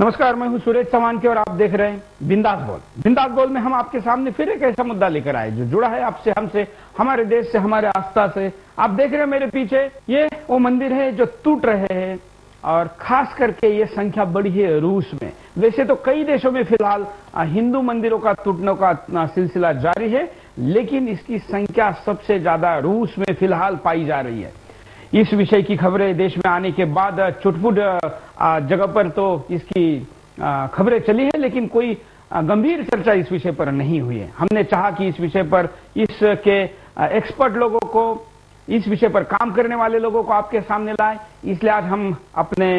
नमस्कार, मैं हूं सुरेश चौहान के और आप देख रहे हैं बिंदास बोल। बिंदास बोल में हम आपके सामने फिर एक ऐसा मुद्दा लेकर आए जो जुड़ा है आपसे, हमसे, हमारे देश से, हमारे आस्था से। आप देख रहे हैं मेरे पीछे, ये वो मंदिर है जो टूट रहे हैं और खास करके ये संख्या बढ़ी है रूस में। वैसे तो कई देशों में फिलहाल हिंदू मंदिरों का टूटने का सिलसिला जारी है, लेकिन इसकी संख्या सबसे ज्यादा रूस में फिलहाल पाई जा रही है। इस विषय की खबरें देश में आने के बाद चुटपुट जगह पर तो इसकी खबरें चली है, लेकिन कोई गंभीर चर्चा इस विषय पर नहीं हुई है। हमने चाहा कि इस विषय पर इसके एक्सपर्ट लोगों को, इस विषय पर काम करने वाले लोगों को आपके सामने लाए, इसलिए आज हम अपने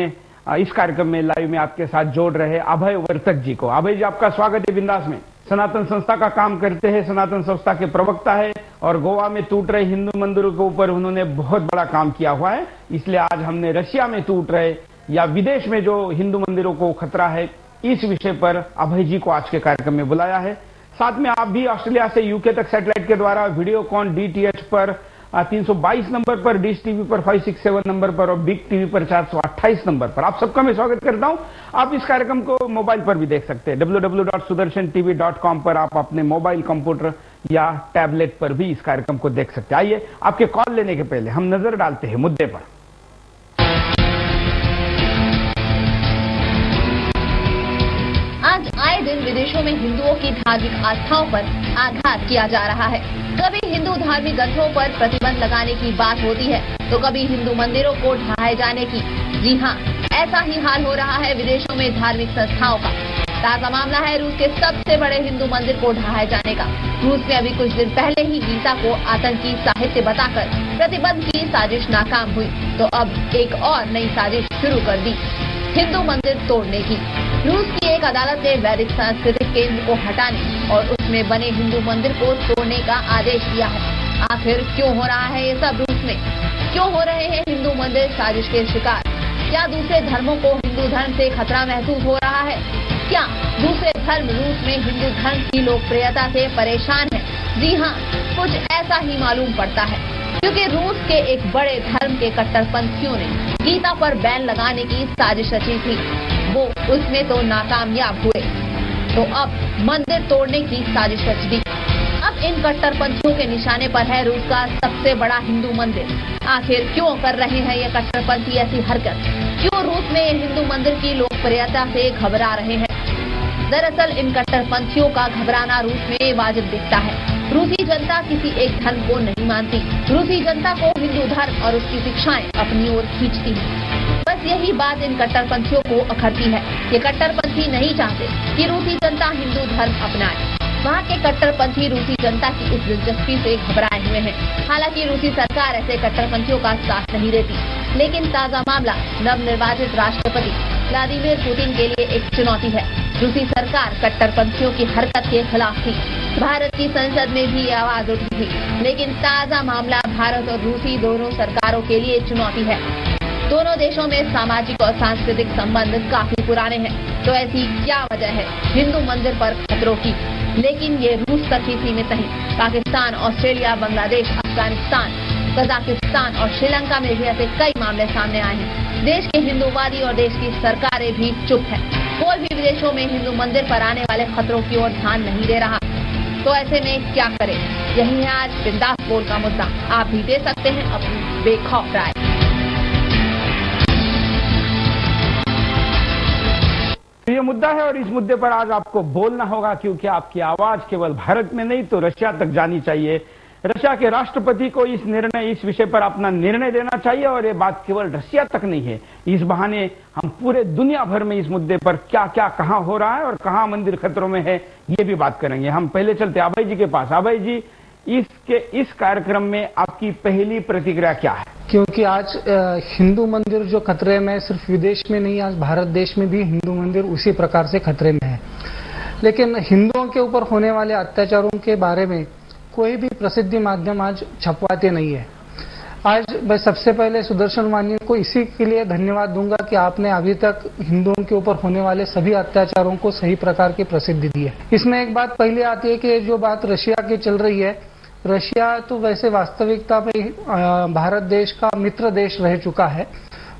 इस कार्यक्रम में लाइव में आपके साथ जोड़ रहे अभय वर्तक जी को। अभय जी, आपका स्वागत है बिंदास में। सनातन संस्था का काम करते हैं, सनातन संस्था के प्रवक्ता है और गोवा में टूट रहे हिंदू मंदिरों के ऊपर उन्होंने बहुत बड़ा काम किया हुआ है। इसलिए आज हमने रशिया में टूट रहे या विदेश में जो हिंदू मंदिरों को खतरा है, इस विषय पर अभय जी को आज के कार्यक्रम में बुलाया है। साथ में आप भी ऑस्ट्रेलिया से यूके तक सैटेलाइट के द्वारा वीडियोकॉन डीटीएच पर 322 नंबर पर, डिश टीवी पर 567 नंबर पर और बिग टीवी पर 428 नंबर पर आप सबका मैं स्वागत करता हूं। आप इस कार्यक्रम को मोबाइल पर भी देख सकते हैं। www.sudarshan.tv.com पर आप अपने मोबाइल, कंप्यूटर या टैबलेट पर भी इस कार्यक्रम को देख सकते हैं। आइए, आपके कॉल लेने के पहले हम नजर डालते हैं मुद्दे पर। आज आए दिन विदेशों में हिंदुओं की धार्मिक आस्थाओं पर आघात किया जा रहा है। कभी हिंदू धार्मिक ग्रंथों पर प्रतिबंध लगाने की बात होती है, तो कभी हिंदू मंदिरों को ढहाए जाने की। जी हाँ, ऐसा ही हाल हो रहा है विदेशों में धार्मिक संस्थाओं का। ताजा मामला है रूस के सबसे बड़े हिंदू मंदिर को ढहाए जाने का। रूस में अभी कुछ दिन पहले ही गीता को आतंकी साहित्य बताकर प्रतिबंध की साजिश नाकाम हुई, तो अब एक और नई साजिश शुरू कर दी, हिंदू मंदिर तोड़ने की। रूस की एक अदालत ने वैदिक सांस्कृतिक केंद्र को हटाने और उसमें बने हिंदू मंदिर को तोड़ने का आदेश दिया है। आखिर क्यों हो रहा है ये सब रूस में? क्यों हो रहे हैं हिंदू मंदिर साजिश के शिकार? क्या दूसरे धर्मों को हिंदू धर्म से खतरा महसूस हो रहा है? क्या दूसरे धर्म रूस में हिंदू धर्म की लोकप्रियता से परेशान है? जी हाँ, कुछ ऐसा ही मालूम पड़ता है, क्योंकि रूस के एक बड़े धर्म के कट्टरपंथियों ने गीता पर बैन लगाने की साजिश रची थी। वो उसमें तो नाकामयाब हुए, तो अब मंदिर तोड़ने की साजिश रच दी। अब इन कट्टरपंथियों के निशाने पर है रूस का सबसे बड़ा हिंदू मंदिर। आखिर क्यों कर रहे हैं ये कट्टरपंथी ऐसी हरकत? क्यों रूस में हिंदू मंदिर की लोकप्रियता से घबरा रहे हैं? दरअसल इन कट्टरपंथियों का घबराना रूस में वाजिब दिखता है। रूसी जनता किसी एक धर्म को नहीं मानती। रूसी जनता को हिंदू धर्म और उसकी शिक्षाएं अपनी ओर खींचती हैं। बस यही बात इन कट्टरपंथियों को अखरती है। ये कट्टरपंथी नहीं चाहते कि रूसी जनता हिंदू धर्म अपनाए। वहाँ के कट्टरपंथी रूसी जनता की इस दिलचस्पी से घबराए हुए हैं। हालांकि रूसी सरकार ऐसे कट्टरपंथियों का साथ नहीं देती, लेकिन ताजा मामला नवनिर्वाचित राष्ट्रपति व्लादिमीर पुतिन के लिए एक चुनौती है। रूसी सरकार कट्टरपंथियों की हरकत के खिलाफ थी। भारत की संसद में भी ये आवाज उठी थी, लेकिन ताजा मामला भारत और रूसी दोनों सरकारों के लिए चुनौती है। दोनों देशों में सामाजिक और सांस्कृतिक संबंध काफी पुराने हैं, तो ऐसी क्या वजह है हिंदू मंदिर पर खतरों की? लेकिन ये रूस तक ही सीमित नहीं। पाकिस्तान, ऑस्ट्रेलिया, बांग्लादेश, अफगानिस्तान, कजाकिस्तान और श्रीलंका में भी ऐसे कई मामले सामने आए हैं। देश के हिंदूवादी और देश की सरकारें भी चुप है। कोई भी विदेशों में हिंदू मंदिर पर आने वाले खतरों की ओर ध्यान नहीं दे रहा। तो ऐसे में क्या करें? यही है आज बिंदास बोल का मुद्दा। आप भी दे सकते हैं अपनी बेखौफ राय। ये मुद्दा है और इस मुद्दे पर आज आपको बोलना होगा, क्योंकि आपकी आवाज केवल भारत में नहीं तो रशिया तक जानी चाहिए। रशिया के राष्ट्रपति को इस विषय पर अपना निर्णय देना चाहिए और ये बात केवल रशिया तक नहीं है। इस बहाने हम पूरे दुनिया भर में इस मुद्दे पर क्या क्या कहां हो रहा है और कहां मंदिर खतरों में है, ये भी बात करेंगे। हम पहले चलते अभय जी के पास। अभय जी, इस कार्यक्रम में आपकी पहली प्रतिक्रिया क्या है? क्योंकि आज हिंदू मंदिर जो खतरे में, सिर्फ विदेश में नहीं, आज भारत देश में भी हिंदू मंदिर उसी प्रकार से खतरे में है। लेकिन हिंदुओं के ऊपर होने वाले अत्याचारों के बारे में कोई भी प्रसिद्धि माध्यम आज छपवाते नहीं है। आज मैं सबसे पहले सुदर्शन वाहिनी को इसी के लिए धन्यवाद दूंगा कि आपने अभी तक हिंदुओं के ऊपर होने वाले सभी अत्याचारों को सही प्रकार की प्रसिद्धि दी है। इसमें एक बात पहले आती है कि जो बात रशिया की चल रही है, रशिया तो वैसे वास्तविकता में भारत देश का मित्र देश रह चुका है।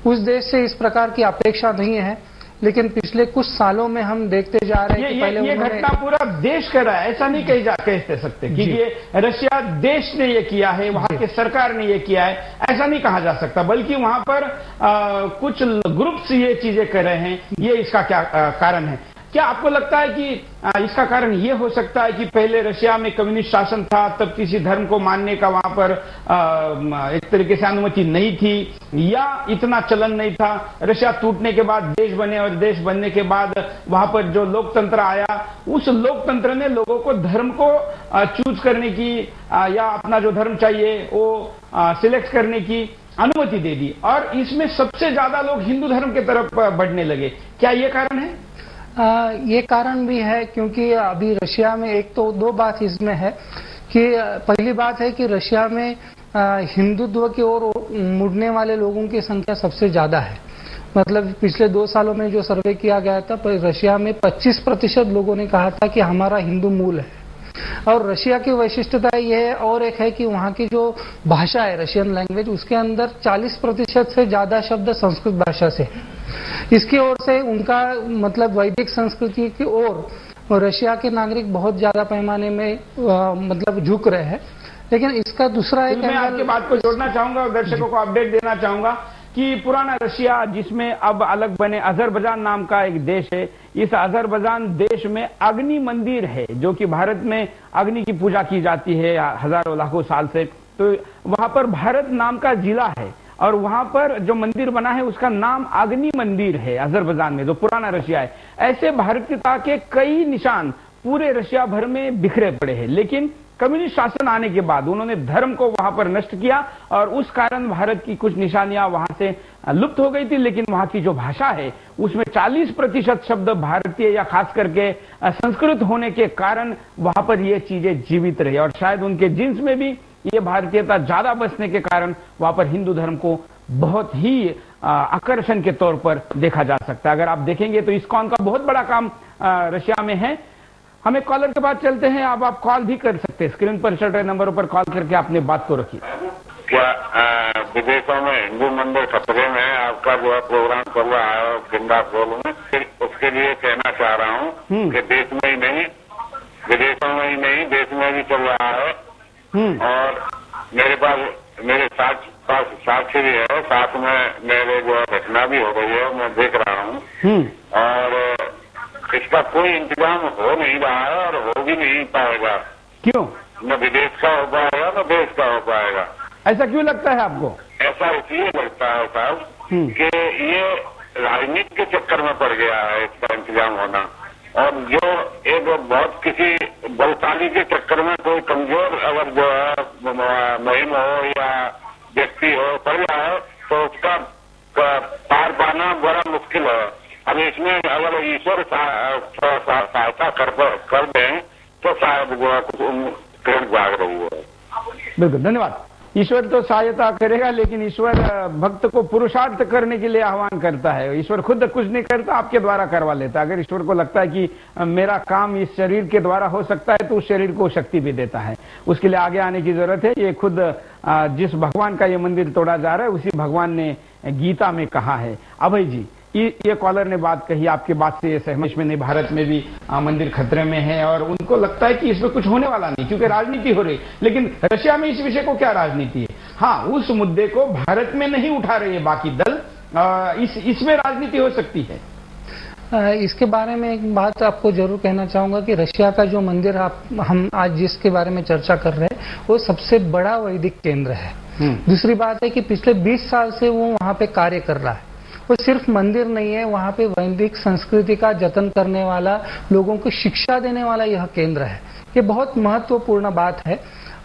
उस देश से इस प्रकार की अपेक्षा नहीं है, लेकिन पिछले कुछ सालों में हम देखते जा रहे हैं कि पहले ये घटना पूरा देश कर रहा है, ऐसा नहीं कह सकते कि ये रशिया देश ने ये किया है, वहां की सरकार ने ये किया है, ऐसा नहीं कहा जा सकता, बल्कि वहां पर कुछ ग्रुप्स ये चीजें कर रहे हैं। ये इसका क्या कारण है? क्या आपको लगता है कि इसका कारण ये हो सकता है कि पहले रशिया में कम्युनिस्ट शासन था, तब किसी धर्म को मानने का वहां पर एक तरीके से अनुमति नहीं थी, या इतना चलन नहीं था? रशिया टूटने के बाद देश बने और देश बनने के बाद वहां पर जो लोकतंत्र आया, उस लोकतंत्र ने लोगों को धर्म को चूज करने की या अपना जो धर्म चाहिए वो सिलेक्ट करने की अनुमति दे दी, और इसमें सबसे ज्यादा लोग हिंदू धर्म की तरफ बढ़ने लगे। क्या ये कारण है? ये कारण भी है, क्योंकि अभी रशिया में एक तो दो बात इसमें है कि पहली बात है कि रशिया में हिंदुत्व की ओर मुड़ने वाले लोगों की संख्या सबसे ज्यादा है। मतलब पिछले 2 सालों में जो सर्वे किया गया था, रशिया में 25% लोगों ने कहा था कि हमारा हिंदू मूल है। और रशिया की वैशिष्ट्यता यह और एक है कि वहां की जो भाषा है, रशियन लैंग्वेज, उसके अंदर 40% से ज्यादा शब्द संस्कृत भाषा से है। इसकी ओर से उनका मतलब वैदिक संस्कृति की ओर रशिया के नागरिक बहुत ज्यादा पैमाने में मतलब झुक रहे हैं। लेकिन इसका दूसरा एक, मैं आपकी बात को जोड़ना चाहूंगा और दर्शकों को अपडेट देना चाहूंगा कि पुराना रशिया, जिसमें अब अलग बने अजरबैजान नाम का एक देश है, इस अजरबैजान देश में अग्नि मंदिर है, जो कि भारत में अग्नि की पूजा की जाती है हजारों लाखों साल से। तो वहां पर भारत नाम का जिला है, और वहां पर जो मंदिर बना है उसका नाम अग्नि मंदिर है अजरबैजान में, जो पुराना रशिया है। ऐसे भारतीयता के कई निशान पूरे रशिया भर में बिखरे पड़े हैं, लेकिन कम्युनिस्ट शासन आने के बाद उन्होंने धर्म को वहां पर नष्ट किया, और उस कारण भारत की कुछ निशानियां वहां से लुप्त हो गई थी। लेकिन वहां की जो भाषा है उसमें 40% शब्द भारतीय या खास करके संस्कृत होने के कारण वहां पर ये चीजें जीवित रही, और शायद उनके जीन्स में भी ये भारतीयता ज्यादा बसने के कारण वहां पर हिंदू धर्म को बहुत ही आकर्षण के तौर पर देखा जा सकता है। अगर आप देखेंगे तो इस्कॉन का बहुत बड़ा काम रशिया में है। हम एक कॉलर के बाद चलते हैं। अब आप कॉल भी कर सकते हैं, स्क्रीन पर चल रहे नंबरों पर कॉल करके अपने बात को रखिए। क्या विदेशों में हिंदू मंदिर खतरे में? आपका जो प्रोग्राम चल रहा है बिंदास में, उसके लिए कहना चाह रहा हूँ कि देश में ही नहीं, विदेशों में ही नहीं, देश में भी चल रहा है। और मेरे पास मेरे पास साक्ष्य भी है, साथ में मेरे जो घटना भी हो गई है, मैं देख रहा हूँ। और इसका कोई इंतजाम हो नहीं रहा है और हो भी नहीं पाएगा। क्यों? न विदेश का हो पाएगा न देश का हो पाएगा। ऐसा क्यों लगता है आपको? ऐसा इसलिए लगता है साहब कि ये राजनीति के चक्कर में पड़ गया है इसका इंतजाम होना, और जो एक बहुत किसी बलशाली के चक्कर में कोई कमजोर अगर जो है मुहिम हो या व्यक्ति हो पड़ जाए तो उसका पार पाना बड़ा मुश्किल है। अब इसमें अगर ईश्वर सहायता कर दें तो शायद वो कुछ ट्रेन जाग रही है। बिल्कुल, धन्यवाद। ईश्वर तो सहायता करेगा, लेकिन ईश्वर भक्त को पुरुषार्थ करने के लिए आह्वान करता है। ईश्वर खुद कुछ नहीं करता, आपके द्वारा करवा लेता है। अगर ईश्वर को लगता है कि मेरा काम इस शरीर के द्वारा हो सकता है तो उस शरीर को शक्ति भी देता है। उसके लिए आगे आने की जरूरत है। ये खुद जिस भगवान का ये मंदिर तोड़ा जा रहा है उसी भगवान ने गीता में कहा है। अभय जी, ये कॉलर ने बात कही, आपके बात से ये सहमत में नहीं, भारत में भी मंदिर खतरे में है, और उनको लगता है कि इसमें कुछ होने वाला नहीं क्योंकि राजनीति हो रही। लेकिन रशिया में इस विषय को क्या राजनीति है? हाँ, उस मुद्दे को भारत में नहीं उठा रहे हैं बाकी दल, इसमें राजनीति हो सकती है। इसके बारे में एक बात आपको जरूर कहना चाहूंगा कि रशिया का जो मंदिर हम आज जिसके बारे में चर्चा कर रहे हैं वो सबसे बड़ा वैदिक केंद्र है। दूसरी बात है कि पिछले 20 साल से वो वहां पे कार्य कर रहा है। वो सिर्फ मंदिर नहीं है, वहां पे वैदिक संस्कृति का जतन करने वाला, लोगों को शिक्षा देने वाला यह केंद्र है। ये बहुत महत्वपूर्ण बात है,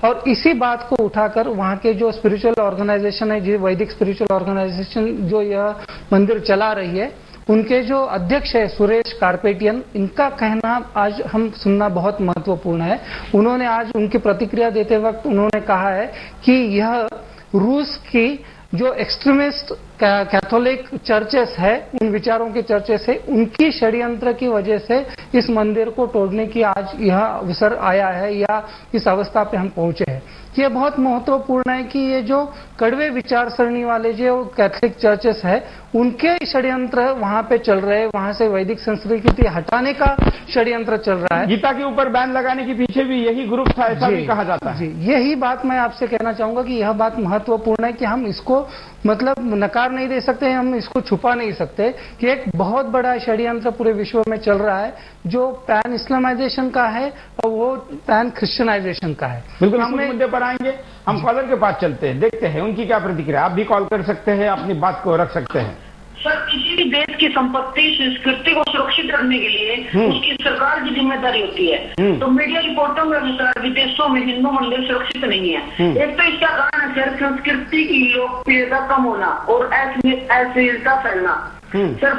और इसी बात को उठाकर वहां के जो स्पिरिचुअल ऑर्गेनाइजेशन है, जो वैदिक स्पिरिचुअल ऑर्गेनाइजेशन जो यह मंदिर चला रही है, उनके जो अध्यक्ष है सुरेश कारपेटियन, इनका कहना आज हम सुनना बहुत महत्वपूर्ण है। उन्होंने आज उनकी प्रतिक्रिया देते वक्त उन्होंने कहा है कि यह रूस की जो एक्सट्रीमिस्ट कैथोलिक चर्चेस है, उन विचारों के चर्चेस है, उनकी षड्यंत्र की वजह से इस मंदिर को तोड़ने की आज यह अवसर आया है या इस अवस्था पे हम पहुंचे हैं। ये बहुत महत्वपूर्ण है कि ये जो कड़वे विचारसरणी वाले जो कैथोलिक चर्चेस है उनके षड्यंत्र वहां पे चल रहे हैं, वहां से वैदिक संस्कृति हटाने का षड्यंत्र चल रहा है। गीता के ऊपर बैन लगाने के पीछे भी यही ग्रुप था, ऐसा भी कहा जाता है। जी, यही बात मैं आपसे कहना चाहूंगा कि यह बात महत्वपूर्ण है कि हम इसको मतलब नकार नहीं दे सकते, हम इसको छुपा नहीं सकते कि एक बहुत बड़ा षड्यंत्र पूरे विश्व में चल रहा है जो पैन इस्लामाइजेशन का है और वो पैन क्रिश्चियनाइजेशन का है। बिल्कुल, हम मुद्दे पर आएंगे। हम कॉलर के पास चलते हैं, देखते हैं उनकी क्या प्रतिक्रिया। आप भी कॉल कर सकते हैं, अपनी बात को रख सकते हैं। सर, किसी भी देश की संपत्ति संस्कृति को सुरक्षित रखने के लिए उसकी सरकार की जिम्मेदारी होती है। तो मीडिया रिपोर्टों के अनुसार विदेशों में हिंदू मंदिर सुरक्षित नहीं है। एक तो इसका कारण है सर संस्कृति की लोकप्रियता कम होना और अश्लीलता फैलना। सर,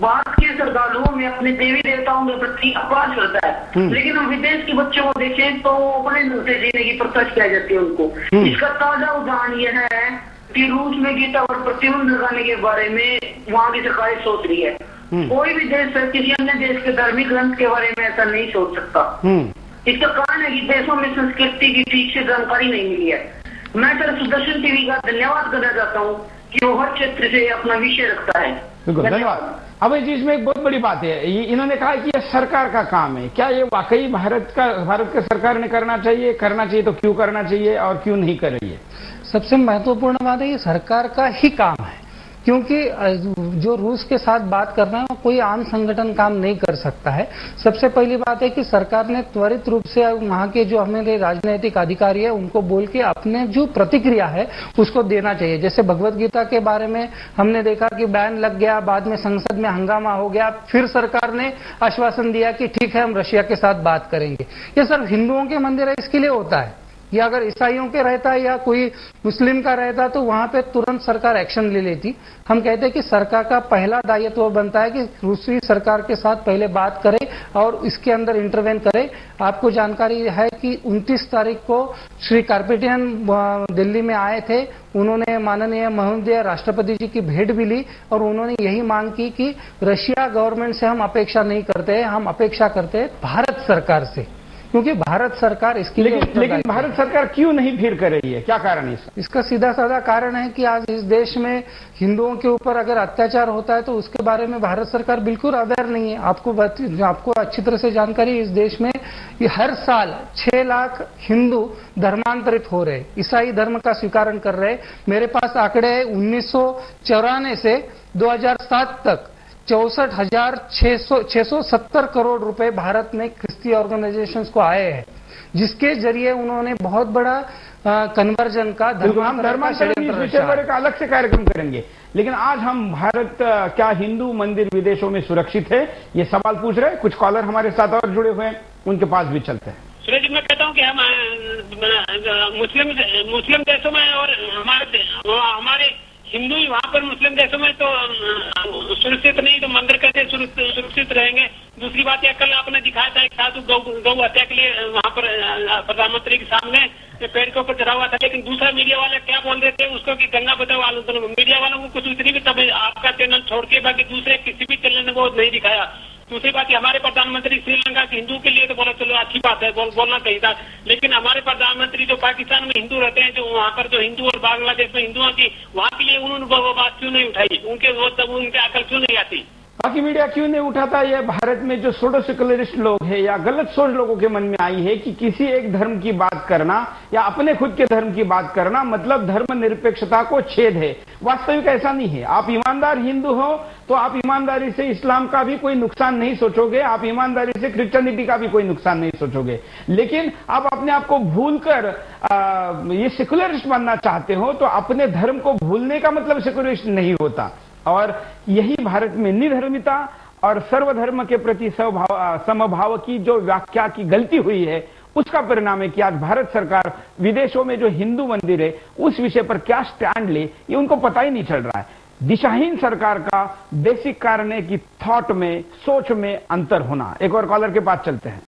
भारत के श्रद्धालुओं में अपने देवी देवताओं के प्रति अपराध करता है, लेकिन हम विदेश के बच्चों को देखें तो अपने ढंग से जीने की प्रथा सिखाई जाती है उनको। इसका ताजा उदाहरण यह है कि रूस में गीता पर प्रतिबंध लगाने के बारे में वहाँ की सरकार सोच रही है। कोई भी देश किसी अन्य देश के धार्मिक ग्रंथ के बारे में ऐसा नहीं सोच सकता। इसका कारण है कि देशों में संस्कृति की ठीक से जानकारी नहीं मिली है। मैं सर सुदर्शन टीवी का धन्यवाद करना चाहता हूँ कि वो हर क्षेत्र से अपना विषय रखता है। बिल्कुल, धन्यवाद। अब इस चीज में एक बहुत बड़ी बात है, इन्होंने कहा कि यह सरकार का काम है। क्या ये वाकई भारत का सरकार ने करना चाहिए तो क्यों करना चाहिए और क्यों नहीं कर रही है? सबसे महत्वपूर्ण बात है ये सरकार का ही काम है, क्योंकि जो रूस के साथ बात कर रहे हैं वो कोई आम संगठन काम नहीं कर सकता है। सबसे पहली बात है कि सरकार ने त्वरित रूप से वहां के जो हमारे राजनीतिक अधिकारी है उनको बोल के अपने जो प्रतिक्रिया है उसको देना चाहिए। जैसे भगवत गीता के बारे में हमने देखा कि बैन लग गया, बाद में संसद में हंगामा हो गया, फिर सरकार ने आश्वासन दिया कि ठीक है हम रशिया के साथ बात करेंगे। ये सिर्फ हिंदुओं के मंदिर है इसके लिए होता है, या अगर ईसाइयों के रहता या कोई मुस्लिम का रहता तो वहां पे तुरंत सरकार एक्शन ले लेती। हम कहते हैं कि सरकार का पहला दायित्व बनता है कि रूसी सरकार के साथ पहले बात करे और इसके अंदर इंटरवेन करे। आपको जानकारी है कि 29 तारीख को श्री कार्पेटियन दिल्ली में आए थे, उन्होंने माननीय महोदय राष्ट्रपति जी की भेंट भी ली और उन्होंने यही मांग की कि रशिया गवर्नमेंट से हम अपेक्षा नहीं करते, हम अपेक्षा करते हैं भारत सरकार से, क्योंकि भारत सरकार इसके लिए लेकिन भारत सरकार क्यों नहीं फिर कर रही है? क्या कारण है इसका? सीधा साधा कारण है कि आज इस देश में हिंदुओं के ऊपर अगर अत्याचार होता है तो उसके बारे में भारत सरकार बिल्कुल अवेयर नहीं है। आपको अच्छी तरह से जानकारी, इस देश में हर साल 6 लाख हिंदू धर्मांतरित हो रहे, ईसाई धर्म का स्वीकार कर रहे। मेरे पास आंकड़े है 1994 से 2007 तक 64,670 करोड़ रुपए भारत में क्रिश्चियन ऑर्गेनाइजेशंस को आए हैं, जिसके जरिए उन्होंने बहुत बड़ा कन्वर्जन का धर्मांतरण विषय पर एक अलग से कार्यक्रम करेंगे। लेकिन आज हम भारत क्या हिंदू मंदिर विदेशों में सुरक्षित है, ये सवाल पूछ रहे हैं। कुछ कॉलर हमारे साथ और जुड़े हुए हैं, उनके पास भी चलते हैं। सूरज, मैं कहता हूँ कि हम मुस्लिम देशों में और हमारे हिंदू ही वहाँ पर मुस्लिम देशों में तो सुरक्षित नहीं, तो मंदिर कैसे सुरक्षित रहेंगे? दूसरी बात यह, कल आपने दिखाया था एक साधु गौ हत्या के लिए वहाँ पर प्रधानमंत्री के सामने पेड़ के ऊपर चढ़ा हुआ था, लेकिन दूसरा मीडिया वाला क्या बोल रहे थे उसको कि गंगा बचाओ आंदोलन। मीडिया वालों को कुछ उतनी भी तब आपका चैनल छोड़ के बाकी दूसरे किसी भी चैनल ने वो नहीं दिखाया। दूसरी बात, हमारे प्रधानमंत्री श्रीलंका के हिंदू के लिए तो बोला चलो अच्छी बात है, बोलना चाहिए था, लेकिन हमारे प्रधानमंत्री जो पाकिस्तान में हिंदू रहते हैं, जो वहाँ पर जो हिंदू और बांग्लादेश में हिंदुओं की, वहाँ के लिए उन्होंने वो बात क्यों नहीं उठाई? उनके अकल क्यों नहीं आती? बाकी मीडिया क्यों नहीं उठाता? यह भारत में जो सोडो सेकुलरिस्ट लोग हैं या गलत सोच लोगों के मन में आई है कि किसी एक धर्म की बात करना या अपने खुद के धर्म की बात करना मतलब धर्म निरपेक्षता को छेद है। वास्तविक ऐसा नहीं है। आप ईमानदार हिंदू हो तो आप ईमानदारी से इस्लाम का भी कोई नुकसान नहीं सोचोगे, आप ईमानदारी से क्रिश्चियनिटी का भी कोई नुकसान नहीं सोचोगे। लेकिन आप अपने आप को भूलकर ये सेकुलरिस्ट बनना चाहते हो तो अपने धर्म को भूलने का मतलब सेकुलरिस्ट नहीं होता। और यही भारत में निधर्मिता और सर्वधर्म के प्रति समभाव की जो व्याख्या की गलती हुई है, उसका परिणाम है कि आज भारत सरकार विदेशों में जो हिंदू मंदिर है उस विषय पर क्या स्टैंड ले, ये उनको पता ही नहीं चल रहा है। दिशाहीन सरकार का बेसिक कारण है कि थॉट में, सोच में अंतर होना। एक और कॉलर के पास चलते हैं।